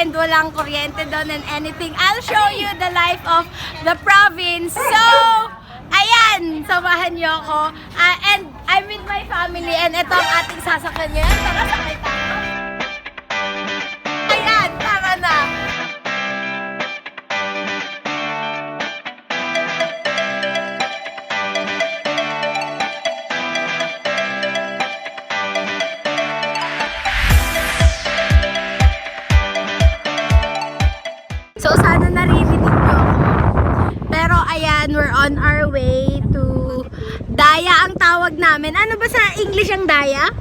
and walang kuryente doon and anything. I'll show you the life of the province. So, ayan, samahan niyo ako. And I'm with my family and ito ang ating sasakyan ngayon. Tara, sakay tayo. Ayan, tara na. So, sana narinig niyo ako. Pero, ayan, we're on our way to Daya ang tawag namin. Ano ba sa English ang Daya?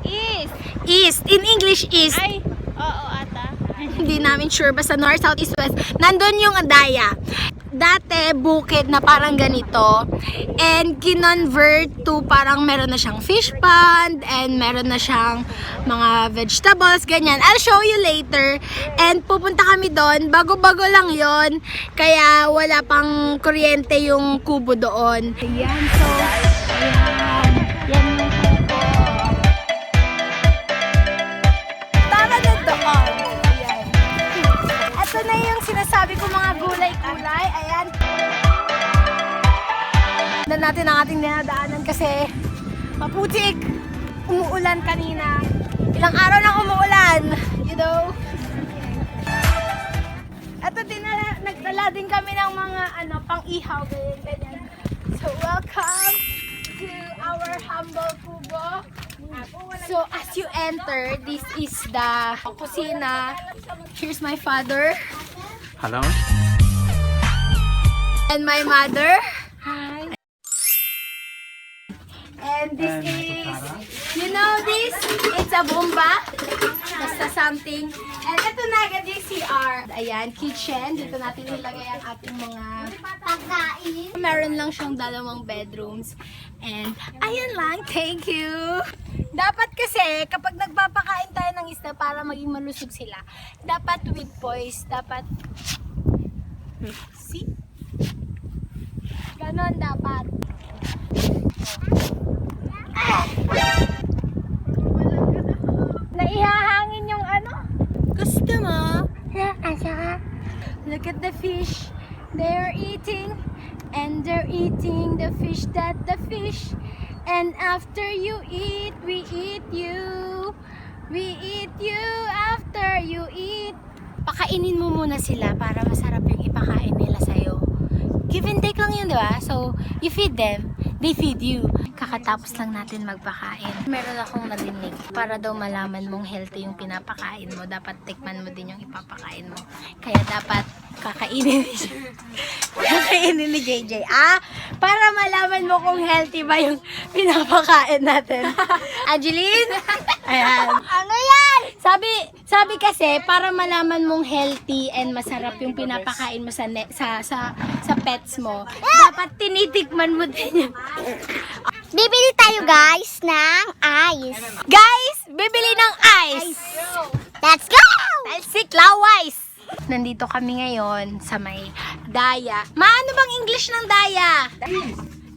East. East. In English, East. Ay, oo ata. Hindi namin sure. Basta North, South, East, West. Nandun yung Daya. Dati, bukid na parang ganito. And kinonvert to parang meron na siyang fish pond and meron na siyang mga vegetables, ganyan. I'll show you later. And pupunta kami doon. Bago-bago lang yon. Kaya wala pang kuryente yung kubo doon. Ayan, so, ayan. Yan yung kubo. Tara na doon. Ayan. Ito na yung sinasabi ko mga gulay-gulay. Ayan. Na natin ang ating dinadaanan kasi maputik. Umuulan kanina. Ilang araw lang umuulan. You know? Ito din nagdala din kami ng mga pang-ihaw. Ganyan. So, welcome to our humble kubo. So, as you enter, this is the kusina. Here's my father. Hello. And my mother. Hi. And this is, you know this? It's a bomba. Basta something. And ito na agad yung CR. Ayan, kitchen. Dito natin ilagay ang ating mga pagkain. Meron lang siyang 2 bedrooms. And ayan lang, thank you. Dapat kasi, kapag nagpapakain tayo ng isda para maging malusog sila, dapat with poise. Dapat, see? Ganon dapat. Naihahangin yung gusto mo? Look at the fish. They're eating. And they're eating the fish that the fish. And after you eat, we eat you. We eat you after you eat. Pakainin mo muna sila para masarap yung ipakain nila sa'yo. Give and take lang yun, diba? So, you feed them, they feed you. Kakatapos lang natin magpakain. Meron akong narinig. Para daw malaman mong healthy yung pinapakain mo, dapat tikman mo din yung ipapakain mo. Kaya dapat kakainin ni kakainin ni JJ. Para malaman mo kung healthy ba yung pinapakain natin. Angeline? Ayan. Ano yan? Sabi kasi, para malaman mong healthy and masarap yung pinapakain mo sa pets mo, dapat tinitikman mo din yung... Bibili tayo guys ng ice. Guys, bibili ng ice! Let's go! Talsik, lawais! Nandito kami ngayon sa may Daya. Maano bang English ng Daya?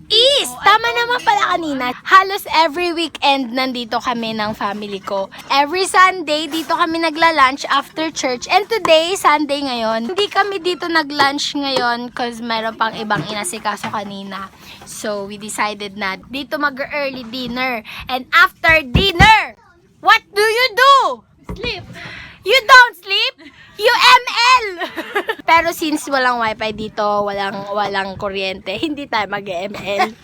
East! Tama naman pala kanina. Halos every weekend nandito kami ng family ko. Every Sunday, dito kami nagla-lunch after church. And today, Sunday ngayon, hindi kami dito nag-lunch ngayon because mayroon pang ibang inasikaso kanina. So, we decided na dito mag-early dinner. And after dinner, what do you do? Sleep. You don't sleep? You ML! Pero since walang wifi dito, walang kuryente, hindi tayo mag-ML.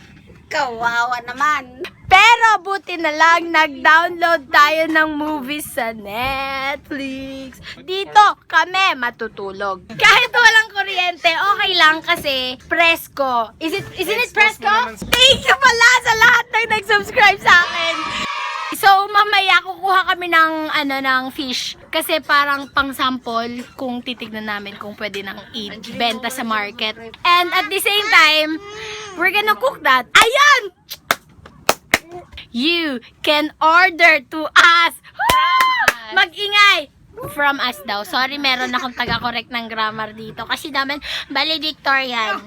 Kawawa naman. Pero buti na lang, nag-download tayo ng movies sa Netflix. Dito kami matutulog. Kahit walang kuryente, okay lang kasi presko. Isn't it presko? Thank you pala sa lahat ng nag-subscribe sa akin. So, mamaya kukuha kami ng fish. Kasi parang pang-sample kung titignan namin kung pwede nang i-benta sa market. And at the same time, we're gonna cook that. Ayan! You can order to us. Mag-ingay! From us daw. Sorry, meron akong taga-correct ng grammar dito. Kasi naman, valedictorian.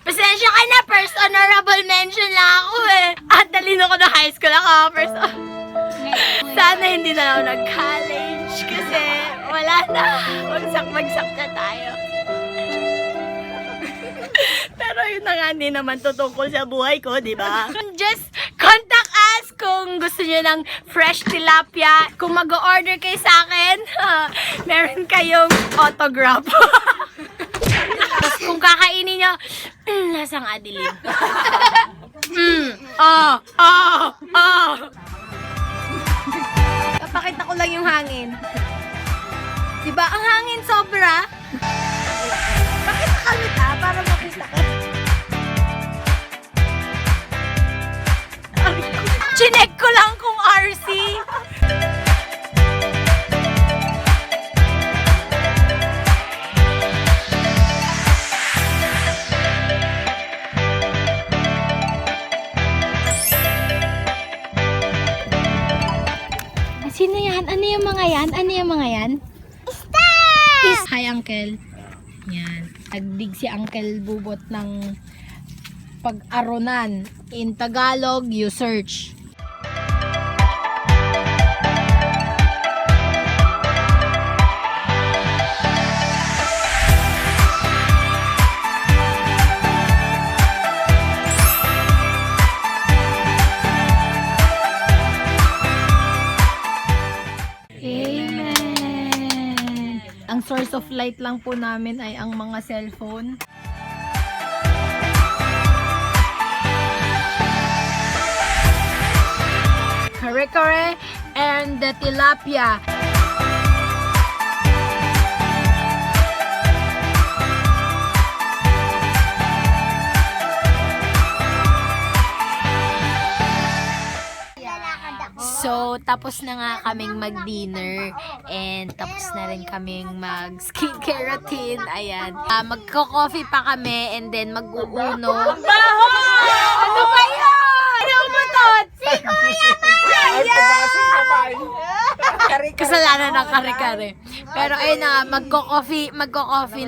Pasensya ka na, first honorable mention lang ako eh. At dalino ko na high school ako, first Sana hindi na ako nag-college. beach kasi wala na. Bagsak na tayo. Pero yun na nga, hindi naman tutungkol sa buhay ko, di ba? Just contact us kung gusto niyo ng fresh tilapia. Kung mag-order kayo sa akin, meron kayong autograph. Tapos kung kakainin nyo, lasang Adeline. Papakita ko lang yung hangin. Diba? Ang hangin sobra. Pakita kami para makita ka. Chinek ko lang kung RC. Sino yan? Ano yung mga yan? Ano yung mga yan? Stars! Hi, Uncle. Yan. Nagdig si Uncle Bubot ng pag-aronan. In Tagalog, you search. Amen. Ang source of light lang po namin ay ang mga cellphone. Kare-kare and the tilapia. So, tapos na nga kaming mag-dinner and tapos na rin kaming mag-skincare routine. Ayan. Magko-coffee pa kami and then mag-uuno. Baho! Ano ba yun? Ano umutot? Si Kuya Maya! Kasalanan ng kare-kare. Pero ayun na, magko-coffee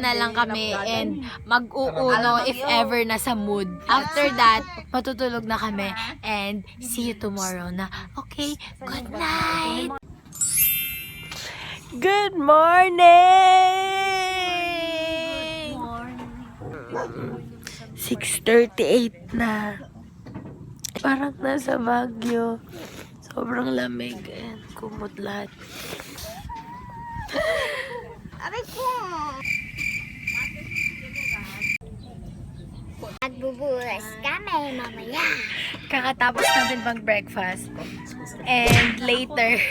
na lang kami and mag-uuno if ever nasa mood. After that, matutulog na kami and see you tomorrow na. Okay, good night! Good morning! 6:38 na. Parang nasa Baguio. Sobrang lamig and kumot lahat. Aray ko! Magbuburas kami mamaya. Kakatapos natin mag-breakfast. And later,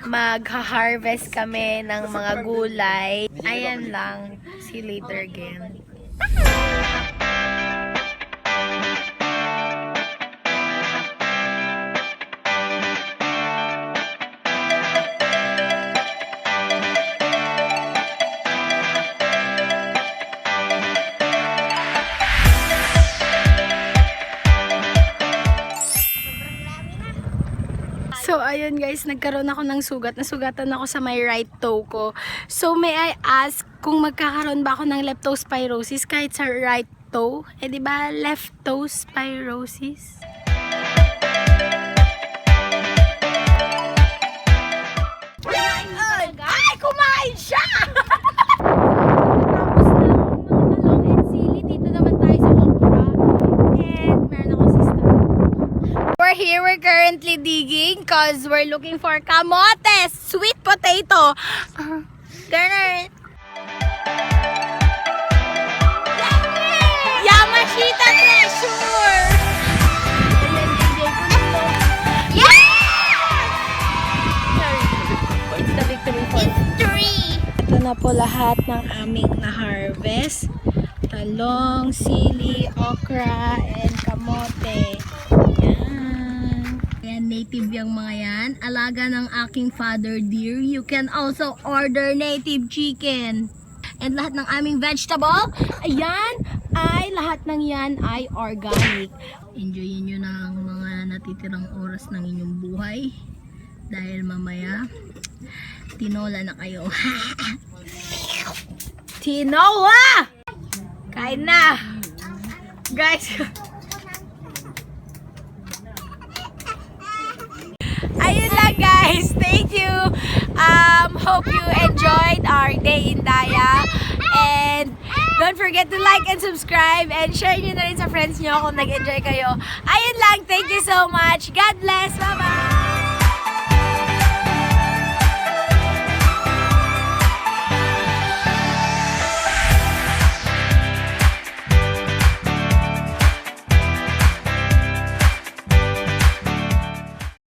mag-harvest kami ng mga gulay. Ayan lang. See you later again. So, ayun guys, nagkaroon ako ng sugat. Nasugatan ako sa may right toe ko. So, may I ask kung magkakaroon ba ako ng leptospirosis kahit sa right toe? Eh, di ba leptospirosis? Ay, kumain siya! Tapos ng mga talong and sili, dito naman tayo sa okra. And meron ako sister. We're currently digging because we're looking for kamotes, sweet potato. Garner. Yamashita treasure. It's the victory for ito na po lahat ng aming na-harvest. Talong, sili, okra, and kamote. Native yung mga yan. Alaga ng aking father dear. You can also order native chicken. And lahat ng aming vegetable, ayan, ay lahat ng yan ay organic. Enjoyin nyo na ang mga natitirang oras ng inyong buhay. Dahil mamaya, tinola na kayo. Tinola! Kain na! Guys, ayun lang guys. Stay thank you. Hope you enjoyed our day in Daya. And don't forget to like and subscribe and share nyo na rin sa friends nyo kung nag-enjoy kayo. Ayun lang, thank you so much. God bless. Bye-bye.